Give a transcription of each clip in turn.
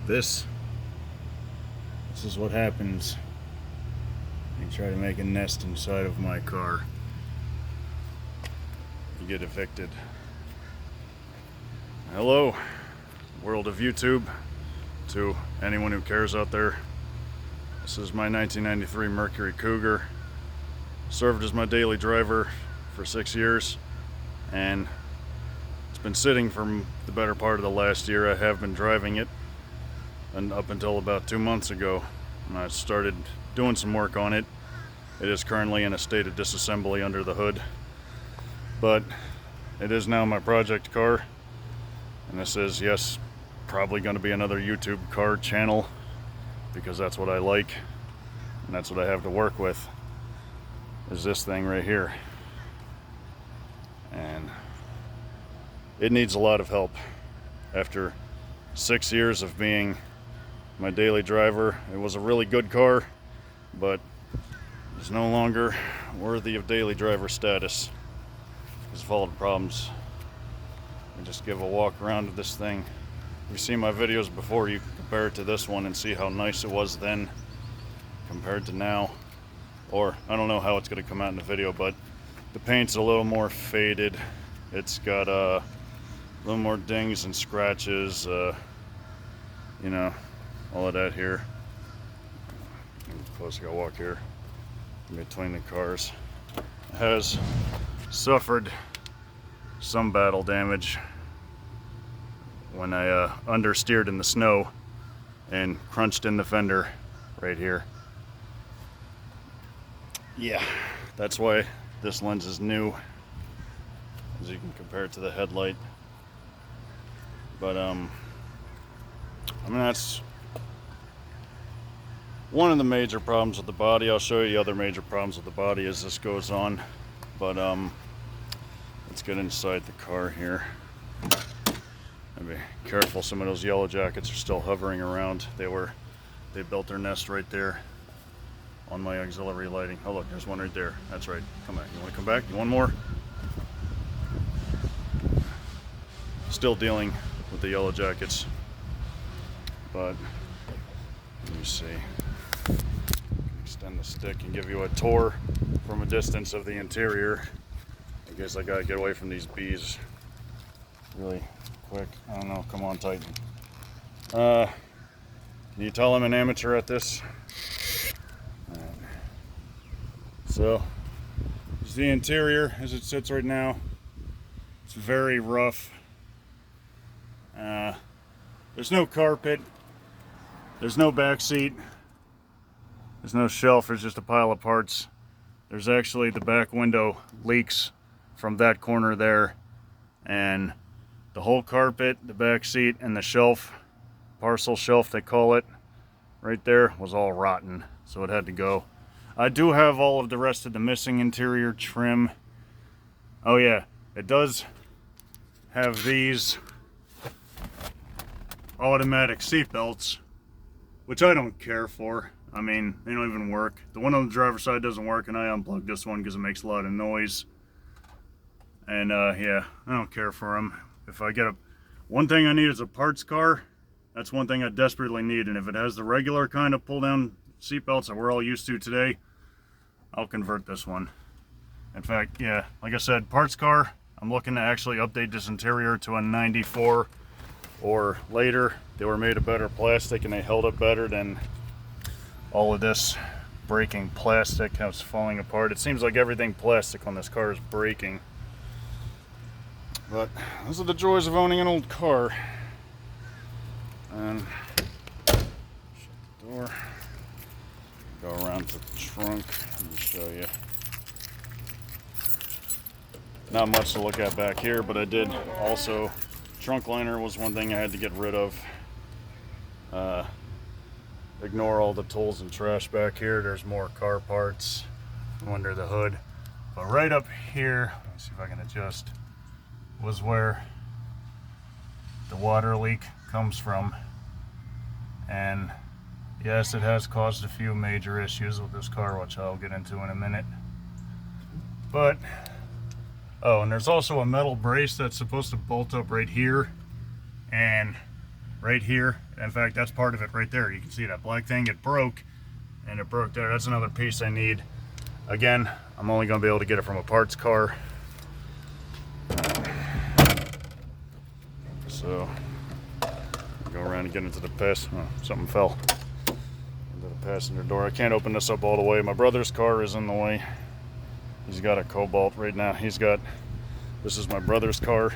This is what happens when you try to make a nest inside of my car. You get evicted. Hello, world of YouTube, to anyone who cares out there. This is my 1993 Mercury Cougar. Served as my daily driver for 6 years, and it's been sitting for the better part of the last year. I have been driving it, and up until about 2 months ago, I started doing some work on it. It is currently in a state of disassembly under the hood, but it is now my project car, and this is, yes, probably going to be another YouTube car channel, because that's what I like, and that's what I have to work with, is this thing right here. And it needs a lot of help. After 6 years of being my daily driver, it was a really good car, but it's no longer worthy of daily driver status because of all the problems. I just give a walk around of this thing. If you've seen my videos before, you can compare it to this one and see how nice it was then compared to now. Or I don't know how it's going to come out in the video, but the paint's a little more faded. It's got a little more dings and scratches, you know, all of that here. Of course, I gotta walk here in between the cars. It has suffered some battle damage when I understeered in the snow and crunched in the fender right here. Yeah, that's why this lens is new, as you can compare it to the headlight. But I mean, that's one of the major problems with the body. I'll show you the other major problems with the body as this goes on. But let's get inside the car here. And be careful, some of those yellow jackets are still hovering around. They built their nest right there on my auxiliary lighting. Oh look, there's one right there. That's right. Come back. You want to come back? You want more? Still dealing with the yellow jackets. But let me see. Extend the stick and give you a tour from a distance of the interior. I guess I gotta get away from these bees really quick. I don't know. Come on, Titan. Can you tell I'm an amateur at this? So, this is the interior as it sits right now. It's very rough. There's no carpet. There's no back seat. There's no shelf. There's just a pile of parts. There's actually the back window leaks from that corner there. And the whole carpet, the back seat, and the shelf, parcel shelf they call it, right there, was all rotten. So it had to go. I do have all of the rest of the missing interior trim. Oh yeah, it does have these automatic seat belts, which I don't care for. I mean, they don't even work. The one on the driver's side doesn't work, and I unplugged this one because it makes a lot of noise. And yeah, I don't care for them. If I get one thing I need is a parts car. That's one thing I desperately need, and if it has the regular kind of pull down seatbelts that we're all used to today, I'll convert this one. In fact, yeah, like I said, parts car, I'm looking to actually update this interior to a 94 or later. They were made of better plastic and they held up better than all of this breaking plastic that's falling apart. It seems like everything plastic on this car is breaking. But those are the joys of owning an old car. And shut the door. Go around to the trunk. Let me show you. Not much to look at back here, but I did also, trunk liner was one thing I had to get rid of. Ignore all the tools and trash back here. There's more car parts under the hood. But right up here, let me see if I can adjust, was where the water leak comes from. And yes, it has caused a few major issues with this car, which I'll get into in a minute. But, oh, and there's also a metal brace that's supposed to bolt up right here. And right here. In fact, that's part of it right there. You can see that black thing, it broke, and it broke there. That's another piece I need. Again, I'm only going to be able to get it from a parts car. So, go around and get into the something fell into the passenger door. I can't open this up all the way. My brother's car is in the way. He's got a Cobalt right now. This is my brother's car.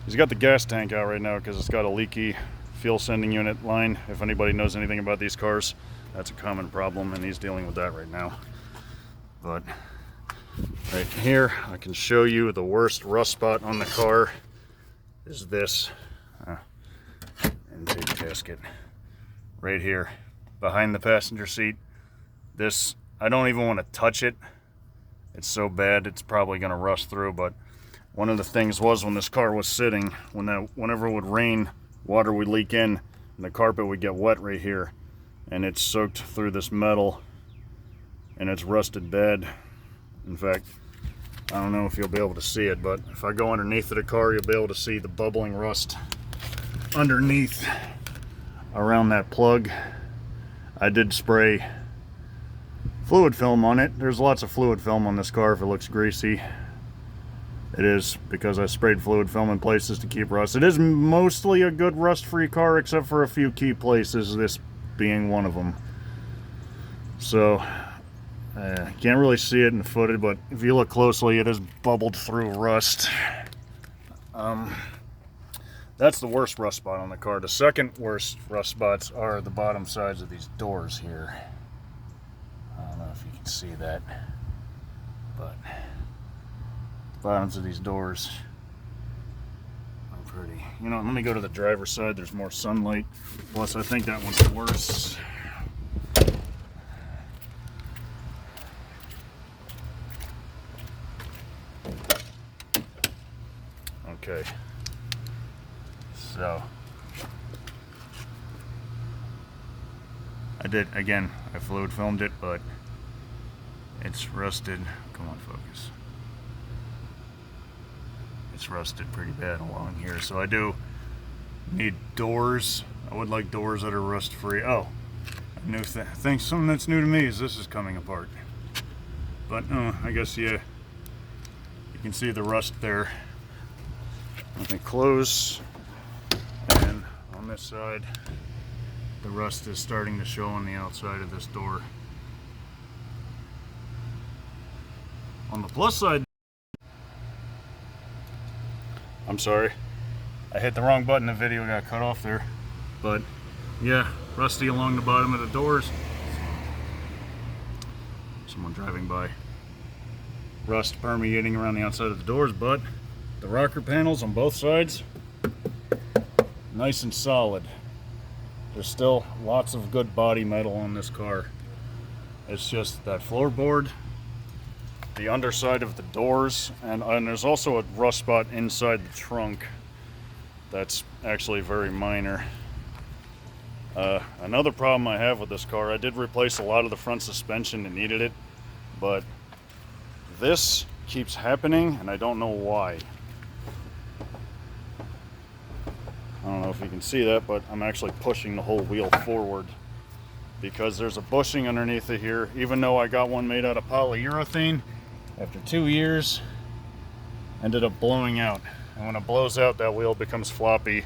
He's got the gas tank out right now because it's got a leaky fuel sending unit line. If anybody knows anything about these cars, that's a common problem, and he's dealing with that right now. But right here, I can show you the worst rust spot on the car is this intake gasket right here behind the passenger seat. This, I don't even want to touch it. It's so bad it's probably going to rust through. But one of the things was, when this car was sitting, whenever it would rain, water would leak in and the carpet would get wet right here, and it's soaked through this metal and it's rusted bad. In fact, I don't know if you'll be able to see it, but if I go underneath of the car, you'll be able to see the bubbling rust underneath around that plug. I did spray fluid film on it. There's lots of fluid film on this car if it looks greasy. It is, because I sprayed fluid film in places to keep rust. It is mostly a good rust-free car, except for a few key places, this being one of them. So, can't really see it in the footage, but if you look closely, it is bubbled through rust. That's the worst rust spot on the car. The second worst rust spots are the bottom sides of these doors here. I don't know if you can see that, but the bottoms of these doors are pretty. You know, let me go to the driver's side. There's more sunlight. Plus, I think that one's worse. Okay, so I fluid filmed it, but it's rusted. Come on, focus. It's rusted pretty bad along here, so I do need doors. I would like doors that are rust free. Oh, a new thing, something that's new to me is this is coming apart. But I guess, yeah, you can see the rust there. Let me close, and on this side, the rust is starting to show on the outside of this door. On the plus side, I'm sorry, I hit the wrong button, the video got cut off there. But yeah, rusty along the bottom of the doors. Someone driving by. Rust permeating around the outside of the doors, but the rocker panels on both sides, nice and solid. There's still lots of good body metal on this car. It's just that floorboard, the underside of the doors, and there's also a rust spot inside the trunk that's actually very minor. Another problem I have with this car, I did replace a lot of the front suspension that needed it, but this keeps happening and I don't know why. I don't know if you can see that, but I'm actually pushing the whole wheel forward because there's a bushing underneath it here. Even though I got one made out of polyurethane, after 2 years, ended up blowing out. And when it blows out, that wheel becomes floppy.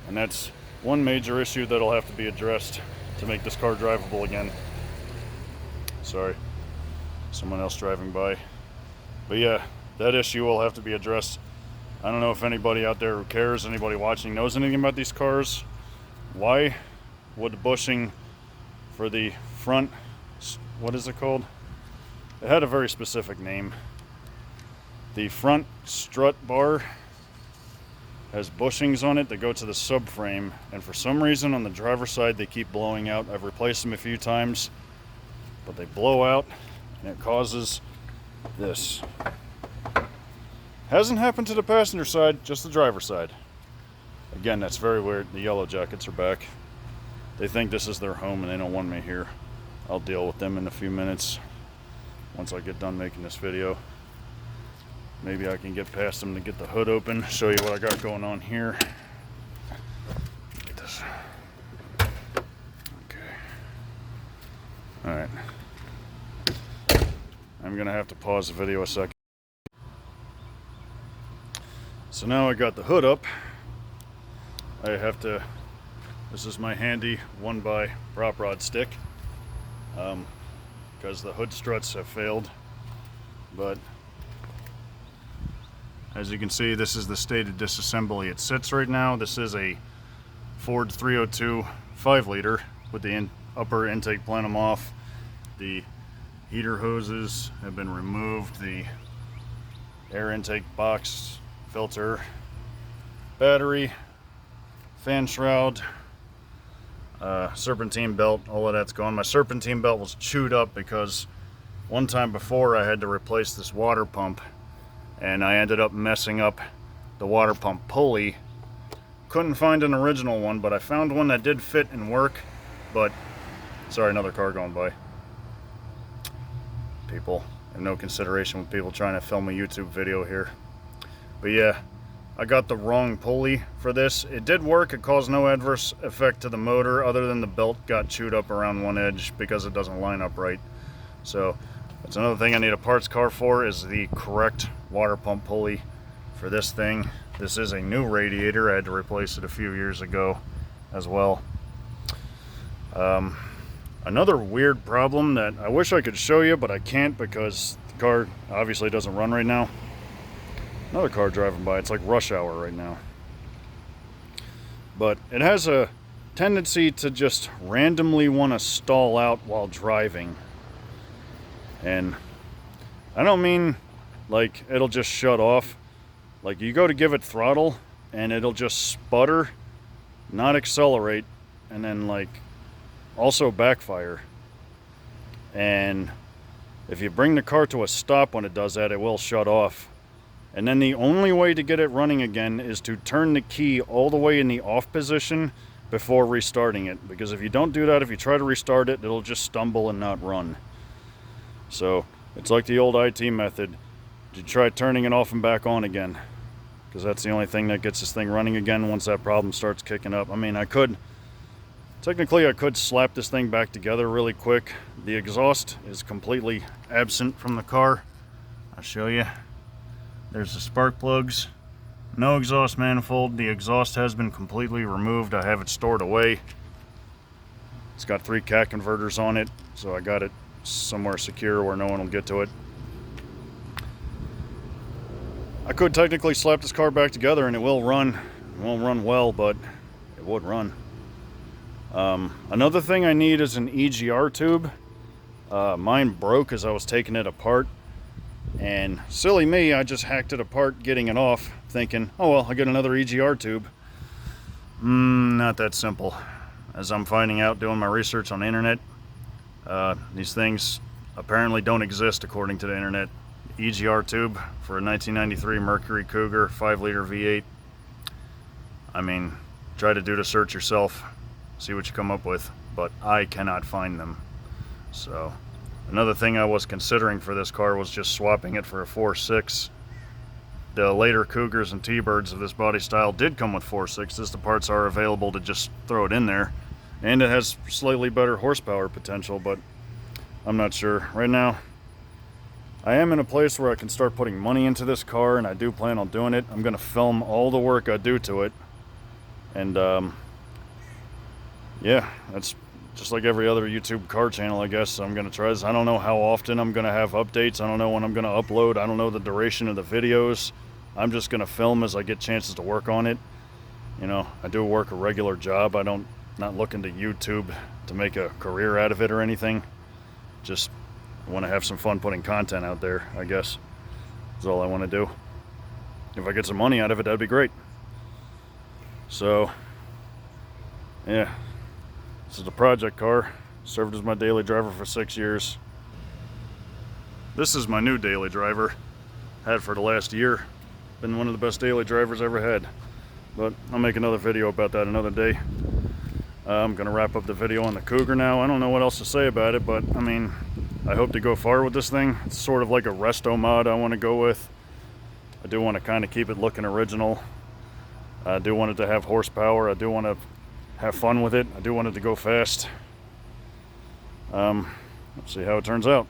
And that's one major issue that'll have to be addressed to make this car drivable again. Sorry, someone else driving by. But yeah, that issue will have to be addressed. I don't know if anybody out there who cares, anybody watching knows anything about these cars. Why would the bushing for the front, what is it called? It had a very specific name. The front strut bar has bushings on it that go to the subframe, and for some reason on the driver's side they keep blowing out. I've replaced them a few times, but they blow out and it causes this. Hasn't happened to the passenger side, just the driver's side. Again, that's very weird. The yellow jackets are back. They think this is their home and they don't want me here. I'll deal with them in a few minutes once I get done making this video. Maybe I can get past them to get the hood open, show you what I got going on here. Alright. I'm gonna have to pause the video a second. So now I got the hood up. I have to, this is my handy 1x prop rod stick, because the hood struts have failed. But as you can see, this is the state of disassembly it sits right now. This is a Ford 302 5-liter with the upper intake plenum off. The heater hoses have been removed. The air intake box, filter, battery, fan shroud, serpentine belt, all of that's gone. My serpentine belt was chewed up because one time before I had to replace this water pump and I ended up messing up the water pump pulley. Couldn't find an original one, but I found one that did fit and work. But sorry, another car going by. People have no consideration with people trying to film a YouTube video here. But yeah, I got the wrong pulley for this. It did work. It caused no adverse effect to the motor other than the belt got chewed up around one edge because it doesn't line up right. So that's another thing I need a parts car for, is the correct water pump pulley for this thing. This is a new radiator. I had to replace it a few years ago as well. Another weird problem that I wish I could show you, but I can't because the car obviously doesn't run right now. Another car driving by. It's like rush hour right now. But it has a tendency to just randomly want to stall out while driving. And I don't mean like it'll just shut off. Like you go to give it throttle and it'll just sputter, not accelerate, and then like also backfire. And if you bring the car to a stop when it does that, it will shut off. And then the only way to get it running again is to turn the key all the way in the off position before restarting it. Because if you don't do that, if you try to restart it, it'll just stumble and not run. So it's like the old IT method. You try turning it off and back on again, because that's the only thing that gets this thing running again once that problem starts kicking up. I mean, technically I could slap this thing back together really quick. The exhaust is completely absent from the car. I'll show you. There's the spark plugs. No exhaust manifold. The exhaust has been completely removed. I have it stored away. It's got 3 cat converters on it, so I got it somewhere secure where no one will get to it. I could technically slap this car back together and it will run. It won't run well, but it would run. Another thing I need is an EGR tube. Mine broke as I was taking it apart. And silly me, I just hacked it apart getting it off, thinking, oh well, I'll get another EGR tube. Not that simple. As I'm finding out doing my research on the internet, these things apparently don't exist according to the internet. EGR tube for a 1993 Mercury Cougar 5-liter V8. I mean, try to do the search yourself, see what you come up with, but I cannot find them. So another thing I was considering for this car was just swapping it for a 4.6. The later Cougars and T-Birds of this body style did come with 4.6s. The parts are available to just throw it in there. And it has slightly better horsepower potential, but I'm not sure. Right now, I am in a place where I can start putting money into this car, and I do plan on doing it. I'm going to film all the work I do to it. And yeah, that's just like every other YouTube car channel, I guess. I'm going to try this. I don't know how often I'm going to have updates. I don't know when I'm going to upload. I don't know the duration of the videos. I'm just going to film as I get chances to work on it. You know, I do work a regular job. Not looking to YouTube to make a career out of it or anything. Just want to have some fun putting content out there, I guess. That's all I want to do. If I get some money out of it, that'd be great. So, yeah. This is a project car. Served as my daily driver for 6 years. This is my new daily driver. Had for the last year. Been one of the best daily drivers I ever had. But I'll make another video about that another day. I'm going to wrap up the video on the Cougar now. I don't know what else to say about it, but I mean, I hope to go far with this thing. It's sort of like a resto mod I want to go with. I do want to kind of keep it looking original. I do want it to have horsepower. I do want to have fun with it. I do want it to go fast. Let's see how it turns out.